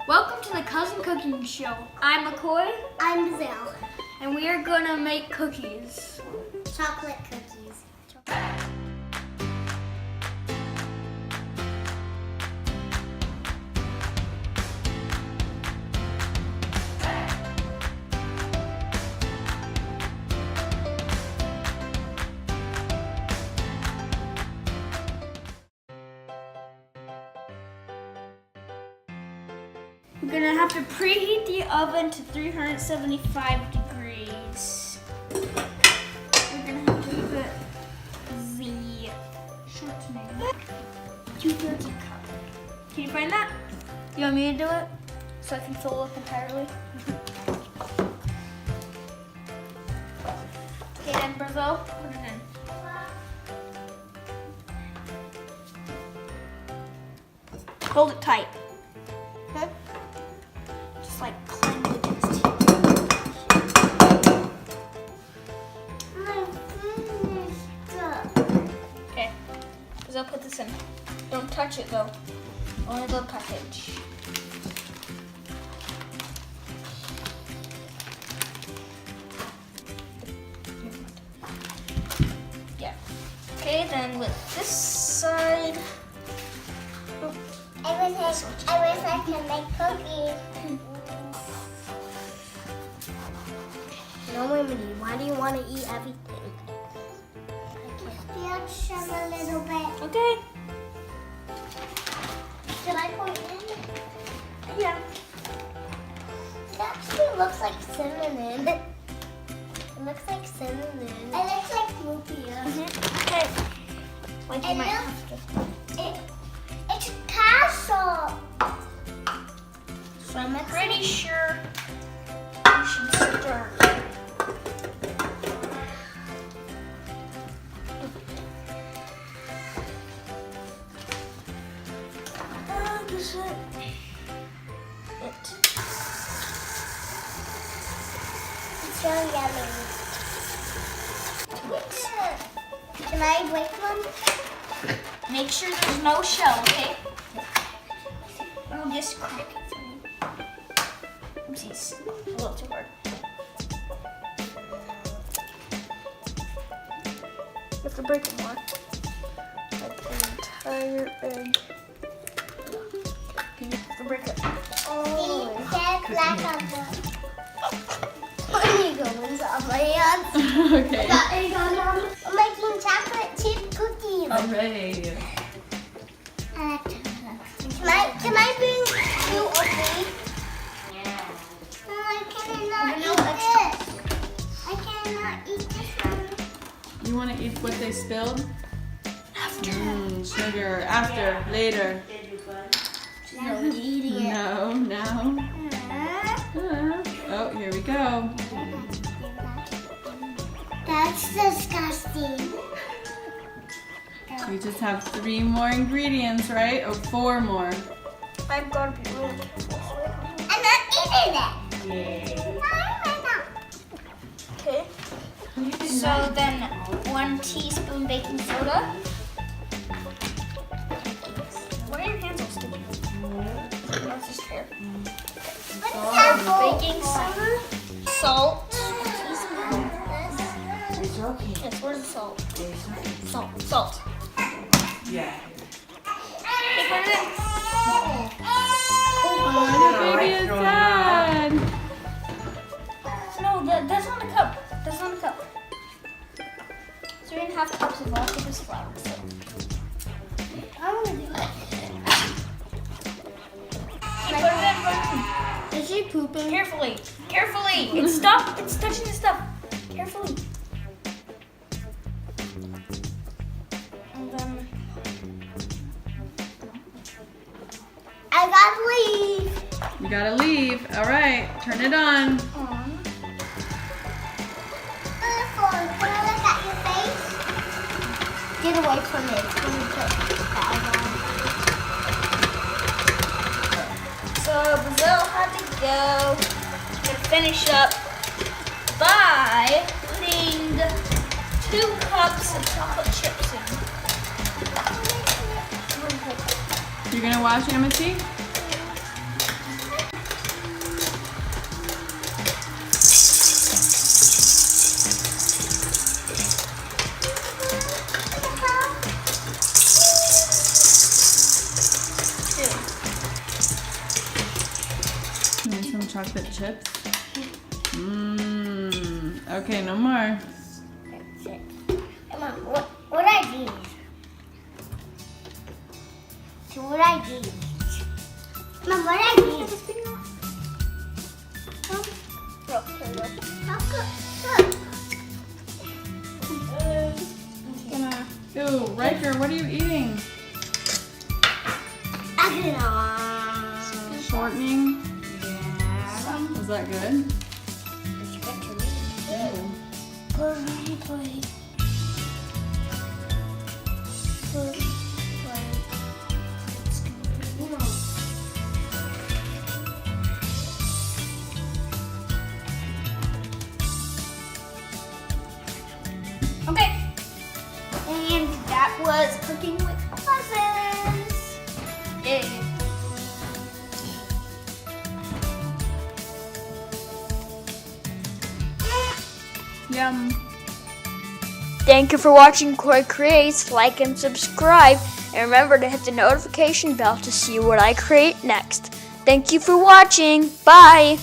Welcome to the Cousin Cooking Show. I'm McCoy. I'm Brazil. And we are gonna make cookies. Chocolate cookies. We're gonna have to preheat the oven to 375 degrees. We're gonna have to put the shortening 2/3 cup. Can you find that? You want me to do it? So I can fill it up entirely? Okay then, Brazil, put it in. Hold it tight. Okay? Just like climb it against it. My finger is stuck. Okay, Brazil, put this in. Don't touch it though. Only the package. Yeah. Okay, then with this side. I wish I could make cookies. No, Mimi, why do you want to eat everything? I can still trim a little bit. Okay. Should I put it in? Yeah. It actually looks like cinnamon. It looks like cinnamon. It looks like Lupia. Okay. Like you It might looks- have to. It's castle. So I'm pretty sure you should start. This is it. It's so yummy. Can I break one? Make sure there's no shell, okay? I'll just crack it for you. Oopsies, a little too hard. You have to break it more. Like the entire egg. You have to break it. See, there's black on the. When you go inside my hands. Okay. Got egg on them. I'm making chocolate chip cookies. Hooray. I like chocolate. Can I bring 2 or 3? I cannot eat this. I cannot eat this one. You want to eat what they spilled? After. Sugar. After. Later. No eating it. No. Now. Oh, here we go. That's disgusting. We just have 3 more ingredients, right? Or 4 more. I've got to be really careful. I'm not eating it. Okay. So then 1 teaspoon baking soda. Why are your hands all sticky? That's just fair. Baking soda, salt. It's okay. Yes, where's the salt? Salt. Yeah. Okay, put it in. Oh, the baby is sad. No, that's on the cup. That's on the cup. 3.5 cups of all-purpose flour. So. I want to do it. Okay, put it in. Is she pooping? Carefully. It's stuck. It's touching the stuff. Carefully. And then I gotta leave. You gotta leave. All right. Turn it on. on. Can I look at your face? Get away from it. It's gonna put that So Brazil had to go. She's gonna finish up by putting 2 cups of chocolate chips in. You're gonna wash Amity? chocolate chips? Mmm. Okay, no more. That's it. Mom, what are these? So what are these? Mom, what are these? Look. Ew, Riker, what are you eating? Shortening? Yeah. Was that good? It's good to me. Ew. Okay. And that was cooking with cousins. Yay. Yum. Thank you for watching Coy Creates. Like and subscribe. And remember to hit the notification bell to see what I create next. Thank you for watching. Bye.